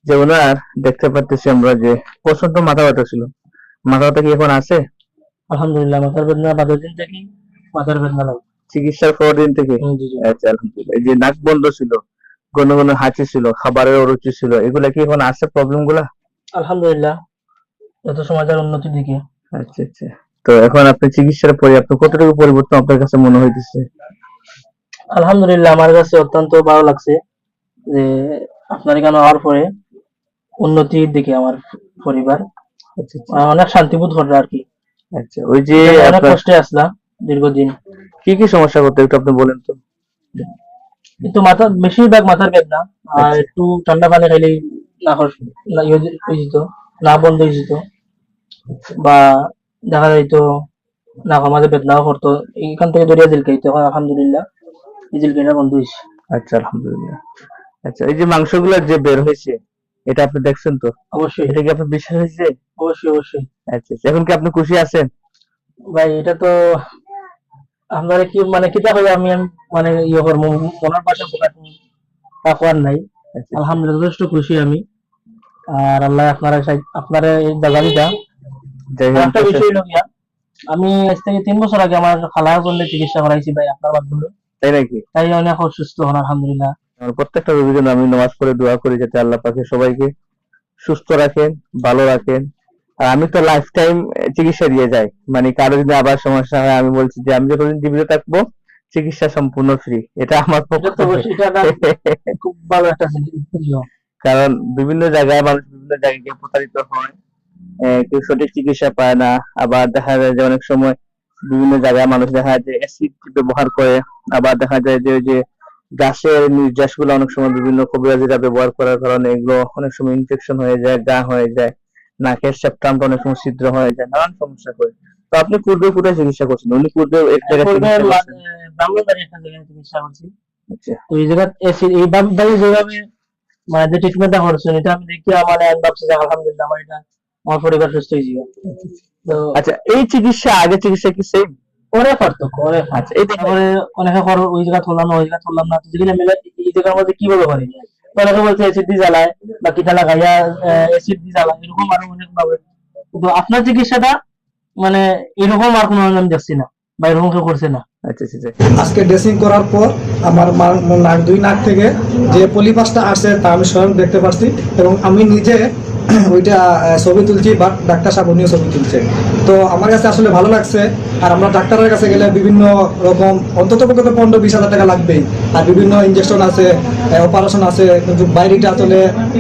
যে ওনার দেখতে পাচ্ছি আমরা যে প্রচন্ড মাথা ব্যথা ছিল, মাথা ব্যথা কি এখন আছে? আলহামদুলিল্লাহ, মাথার বেদনা 12 দিন থেকে মাথার বেদনা নাই। চিকিৎসার পর দিন থেকে? জি জি। আচ্ছা, আলহামদুলিল্লাহ। এই যে নাক বন্ধ ছিল, ঘন ঘন হাঁচি ছিল, খাবারের অরুচি ছিল, এগুলা কি এখন আছে প্রবলেম গুলা? আলহামদুলিল্লাহ, যত সমাজের উন্নতির দিকে। আচ্ছা আচ্ছা। তো এখন আপনি চিকিৎসার পরে আপনি কতটুকু পরিবর্তন আপনার কাছে মনে হইতেছে? আলহামদুলিল্লাহ, আমার কাছে অত্যন্ত ভালো লাগছে যে আপনার এখানে হওয়ার পরে উন্নতির দিকে আমার পরিবার আচ্ছা আচ্ছা। অনেক শান্তিবোধ করলো আর কি। আচ্ছা, ওই যে যেন অনেক আপনার কষ্টে আসলাম দীর্ঘদিন। কি কি সমস্যা করতে একটু আপনি বলেন তো। কিন্তু মাথা বেশিরভাগ মাথার বেদনা, আর আচ্ছা একটু ঠান্ডা পানি খাইলেই না ইয়ে হয়ে যেত, না বন্ধ হয়ে যেত, বা দেখা যাইতো নাকের মাঝে বেদনাও করতো, এইখান থেকে দরিয়া জিলকাইতো। এখন আলহামদুলিল্লাহ এই জিলকাইটা বন্ধ হয়েছে। আচ্ছা, আলহামদুলিল্লাহ। আচ্ছা, এই যে মাংসগুলো যে বের হয়েছে, এটা আপনি দেখছেন তো? অবশ্যই এটা কি আপনার বিশ্বাস হয়েছে? অবশ্যই অবশ্যই। আচ্ছা আচ্ছা। এখন কি আপনি খুশি আছেন? ভাই এটা তো আপনারা কি মানে কিতা হবে, আমি মানে ইয়ে করবো, মনের পাশে প্রকাশ তা করার নাই। আচ্ছা আচ্ছা। আলহামদুলিল্লাহ যথেষ্ট খুশি আমি। আর আল্লাহ আপনারা এই জায়গাটা। যাই আর হোক, একটা বিষয় হলো গিয়া, আমি আজ থেকে 3 বছর আগে আমার খালার জন্য চিকিৎসা করাইছি ভাই আপনার মাধ্যমে। তাই নাকি? তাই অনেক অসুস্থ হন আলহামদুলিল্লাহ। আমার প্রত্যেকটা রোগীর জন্য আমি নামাজ পড়ে দোয়া করি যাতে আল্লাহ পাকে সবাইকে সুস্থ রাখেন, ভালো রাখেন। আর আমি তো লাইফ টাইম চিকিৎসা দিয়ে যাই, মানে কারো যদি আবার সমস্যা হয় আমি বলছি যে আমি যতদিন জীবিত থাকবো চিকিৎসা সম্পূর্ণ ফ্রি, এটা আমার পক্ষ এটা তো থেকে। অবশ্যই, এটা একটা খুব ভালো একটা জিনিস। কারণ বিভিন্ন জায়গায় মানুষ বিভিন্ন জায়গায় গিয়ে প্রতারিত হয়, কেউ সঠিক চিকিৎসা পায় না। আবার দেখা যায় যে অনেক সময় বিভিন্ন জায়গায় মানুষ দেখা যায় যে অ্যাসিড ব্যবহার করে। আবার দেখা যায় যে ওই যে গাছের নির্যাস গুলো অনেক সময় বিভিন্ন কবিরাজিরা ব্যবহার করার কারণে এগুলো অনেক সময় ইনফেকশন হয়ে যায়, ঘা হয়ে যায়, নাকের সেপ্টামটা অনেক সময় ছিদ্র হয়ে যায়, নানান সমস্যা করে। তো আপনি পূর্বে কোথায় চিকিৎসা করছেন? উনি পূর্বে এক জায়গায় পূর্বে চিকিৎসা করছেন? ব্রাহ্মণবাড়ি একটা জায়গায় চিকিৎসা করছি। আচ্ছা তো এই জায়গা এই বাড়ি যেভাবে মানে যে ট্রিটমেন্টটা করছেন, এটা আমি দেখি আমার আমি ভাবছি যে আলহামদুলিল্লাহ আমার এটা আমার পরিবার সুস্থ হয়েছে। তো আচ্ছা, এই চিকিৎসা আগের চিকিৎসা কি সেম? অনেক পার্থক্য, অনেক। আচ্ছা, এই তারপরে অনেকে করো ওই জায়গা তুললাম না, ওই জায়গা তুললাম না, তো যেখানে মিলে এই জায়গার মধ্যে কিভাবে করে, তো অনেকে বলছে অ্যাসিড দিয়ে জ্বালায় বা কিটা লাগাইয়া অ্যাসিড দিয়ে জ্বালায়, এরকম আরো অনেক ভাবে। কিন্তু আপনার চিকিৎসাটা মানে এরকম আর কোনো আমি দেখছি না, বা এরকম কেউ করছে না। আচ্ছা আচ্ছা। আজকে ড্রেসিং করার পর আমার নাক দুই নাক থেকে যে পলিপাসটা আসছে তা আমি স্বয়ং দেখতে পাচ্ছি, এবং আমি নিজে ওইটা ছবি তুলছি, বা ডাক্তার সাহেব উনিও ছবি তুলছে। তো আমার কাছে আসলে ভালো লাগছে। আর আমরা ডাক্তারের কাছে গেলে বিভিন্ন রকম অন্তত পক্ষে 15-20 হাজার টাকা লাগবেই, আর বিভিন্ন ইঞ্জেকশন আছে, অপারেশন আছে। কিন্তু বাইরেটা আসলে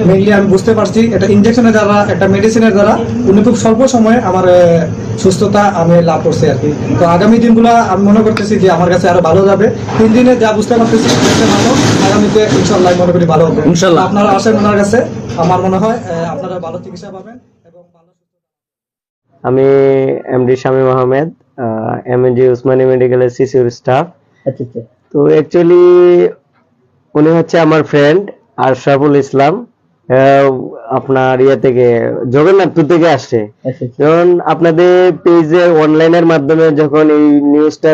মেইনলি আমি বুঝতে পারছি এটা ইঞ্জেকশনের দ্বারা, একটা মেডিসিনের দ্বারা উনি খুব স্বল্প সময়ে আমার সুস্থতা আমি লাভ করছি আর কি। তো আগামী দিনগুলো আমি মনে করতেছি যে আমার কাছে আরো ভালো যাবে। 3 দিনে যা বুঝতে পারতেছি ভালো, আগামীতে ইনশাল্লাহ মনে করি ভালো হবে ইনশাল্লাহ। আপনারা আসেন ওনার কাছে, আমার মনে হয় আপনারা ভালো চিকিৎসা পাবেন এবং ভালো। আমি এমডি শামীম আহমেদ, এমএনজি উসমানী মেডিকেলের সিসিউর স্টাফ। আচ্ছা আচ্ছা। তো অ্যাকচুয়ালি উনি হচ্ছে আমার ফ্রেন্ড আশরাফুল ইসলাম, আপনার ইয়ে থেকে জগন্নাথপুর থেকে আসছে। আচ্ছা আচ্ছা। যখন আপনাদের পেজে অনলাইনের মাধ্যমে যখন এই নিউজটা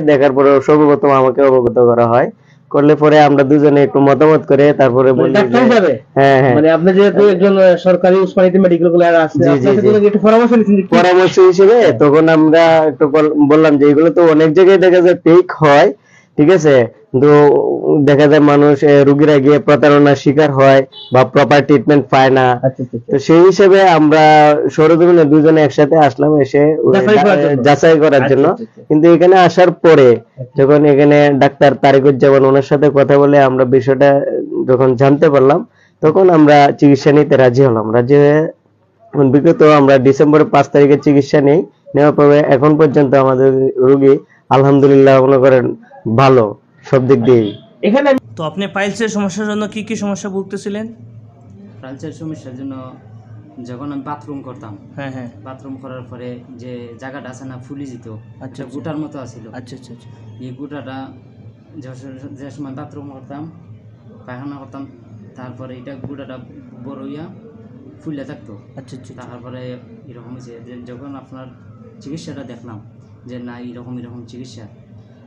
দেখার পরে সর্বপ্রথম আমাকে অবগত করা হয়, করলে পরে আমরা দুজনে একটু মতামত করে তারপরে বলি ডাক্তার হিসাবে হ্যাঁ হ্যাঁ মানে আপনি যেহেতু একজন সরকারি উসমানীতে মেডিকেল কলেজ আছে, জি, জি, আপনার জি। সাথে একটু পরামর্শ নিচ্ছেন যে পরামর্শ হিসেবে তখন আমরা একটু বললাম যে এগুলো তো অনেক জায়গায় দেখা যায় ফেক হয়, ঠিক আছে, কিন্তু দেখা যায় মানুষ রোগীরা গিয়ে প্রতারণার শিকার হয় বা প্রপার ট্রিটমেন্ট পায় না। আচ্ছা আচ্ছা। তো সেই হিসেবে আমরা সরজমিনে দুজনে একসাথে আসলাম, এসে যাচাই করার জন্য। আচ্ছা, আচ্ছা। কিন্তু এখানে আসার পরে যখন এখানে ডাক্তার তারিকুজ্জামান ওনার সাথে কথা বলে আমরা বিষয়টা যখন জানতে পারলাম, তখন আমরা চিকিৎসা নিতে রাজি হলাম। রাজি হয়ে বিগত আমরা ডিসেম্বরের 5 তারিখে চিকিৎসা নেওয়ার পরে এখন পর্যন্ত আমাদের রোগী আলহামদুলিল্লাহ মনে করেন ভালো সব দিক দিয়েই। এখানে তো আপনি পাইলসের সমস্যার জন্য কি কি সমস্যা ভুগতেছিলেন? পাইলসের সমস্যার জন্য যখন আমি বাথরুম করতাম, হ্যাঁ হ্যাঁ। বাথরুম করার পরে যে জায়গাটা আছে না ফুলি যেত, আচ্ছা, একটা গুটার মতো আছিল। আচ্ছা আচ্ছা আচ্ছা। এই গুটাটা যে সময় বাথরুম করতাম, পায়খানা করতাম, তারপরে এটা গুটাটা বড় হইয়া ফুলে থাকতো। আচ্ছা আচ্ছা। তারপরে এরকম হয়েছে যে যখন আপনার চিকিৎসাটা দেখলাম যে না এরকম চিকিৎসা,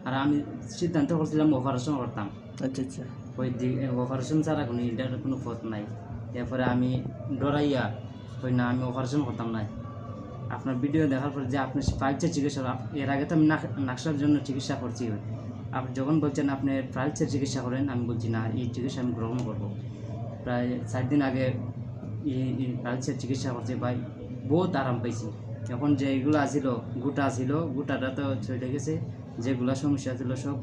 আর আমি সিদ্ধান্ত করছিলাম অপারেশন করতাম। আচ্ছা আচ্ছা। ওই অপারেশন ছাড়া কোনো এটার কোনো পথ নাই। এরপরে আমি ডরাইয়া কই না আমি অপারেশন করতাম না। আপনার ভিডিও দেখার পর যে আপনি পাইলসের চিকিৎসা, এর আগে তো আমি নাকশার জন্য চিকিৎসা করছি। আপনি যখন বলছেন আপনি পাইলসের চিকিৎসা করেন, আমি বলছি না, এই চিকিৎসা আমি গ্রহণ করবো। প্রায় 4 দিন আগে এই পাইলসের চিকিৎসা করছি ভাই, বহুত আরাম পাইছি। এখন যে এগুলো আছিল গোটাটা তো চলে গেছে, যেগুলো সমস্যা ছিল সব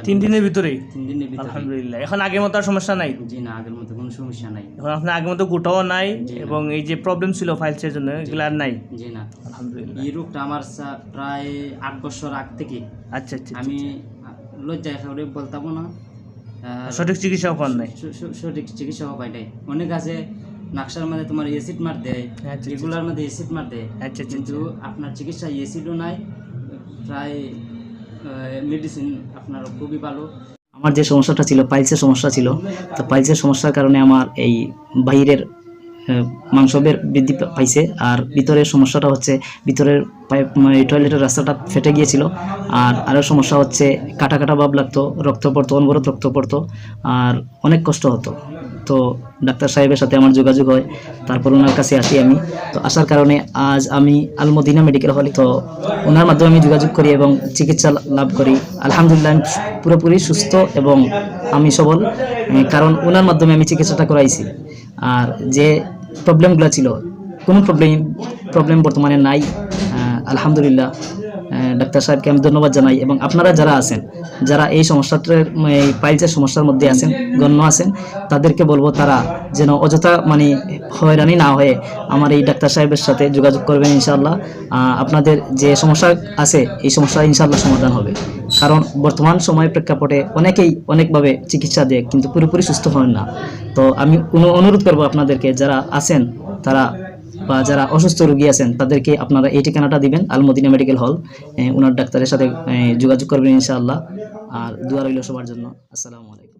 3 দিনের ভিতরেই? 3 দিনের ভিতরে। আলহামদুলিল্লাহ। এখন আগের মতো আর সমস্যা নাই? জি না, আগের মতো কোনো সমস্যা নাই। এখন আপনার আগের মতো গোটাও নাই জি না। এবং এই যে প্রবলেম ছিল ফাইলসের জন্য এগুলো আর নাই? জি না। আলহামদুলিল্লাহ। এই রোগটা আমার প্রায় 8 বছর আগ থেকে। আচ্ছা আচ্ছা। আমি লজ্জায় করে বলতাম না, সঠিক চিকিৎসাও পান নাই? সঠিক চিকিৎসাও পাই নাই। অনেক আছে নাকশার মধ্যে তোমার এসিড মার দেয়, আচ্ছা, এগুলার মধ্যে এসিড মার দেয়, আচ্ছা, আচ্ছা, কিন্তু আপনার চিকিৎসা এসিডও নাই, প্রায় মেডিসিন আপনার খুবই ভালো। আমার যে সমস্যাটা ছিল, পাইলসের সমস্যা ছিল, তো পাইলসের সমস্যার কারণে আমার এই বাইরের মাংসবের বৃদ্ধি পাইছে, আর ভিতরের সমস্যাটা হচ্ছে ভিতরের টয়লেটের রাস্তাটা ফেটে গিয়েছিল। আর আরও সমস্যা হচ্ছে কাটা কাটা ভাব লাগতো, রক্ত পড়তো, অনবরত রক্ত পড়তো, আর অনেক কষ্ট হতো। তো ডাক্তার সাহেবের সাথে আমার যোগাযোগ হয়, তারপর ওনার কাছে আসি আমি। তো আসার কারণে আজ আমি আল মদিনা মেডিকেল হলে, তো ওনার মাধ্যমে আমি যোগাযোগ করি এবং চিকিৎসা লাভ করি। আলহামদুলিল্লাহ আমি পুরোপুরি সুস্থ এবং আমি সবল, কারণ ওনার মাধ্যমে আমি চিকিৎসাটা করাইছি। আর যে প্রবলেমগুলো ছিল, কোনো প্রবলেম বর্তমানে নাই। আলহামদুলিল্লাহ ডাক্তার সাহেবকে আমি ধন্যবাদ জানাই, এবং আপনারা যারা আছেন, যারা এই সমস্যাটার এই পাইলসের সমস্যার মধ্যে আছেন, গণ্য আছেন, তাদেরকে বলবো তারা যেন অযথা হয়রানি না হয়ে আমার এই ডাক্তার সাহেবের সাথে যোগাযোগ করবেন। ইনশাআল্লাহ আপনাদের যে সমস্যা আছে এই সমস্যা ইনশাআল্লাহ সমাধান হবে। কারণ বর্তমান সময়ের প্রেক্ষাপটে অনেকেই অনেকভাবে চিকিৎসা দেয় কিন্তু পুরোপুরি সুস্থ হন না। তো আমি অনুরোধ করবো আপনাদেরকে, যারা আছেন তারা বা যারা অসুস্থ রোগী আছেন তাদেরকে আপনারা এই ঠিকানাটা দিবেন, আল মদিনা মেডিকেল হল, ওনার ডাক্তারের সাথে যোগাযোগ করবেন ইনশাআল্লাহ। আর দোয়া রইল সবার জন্য। আসসালামু আলাইকুম।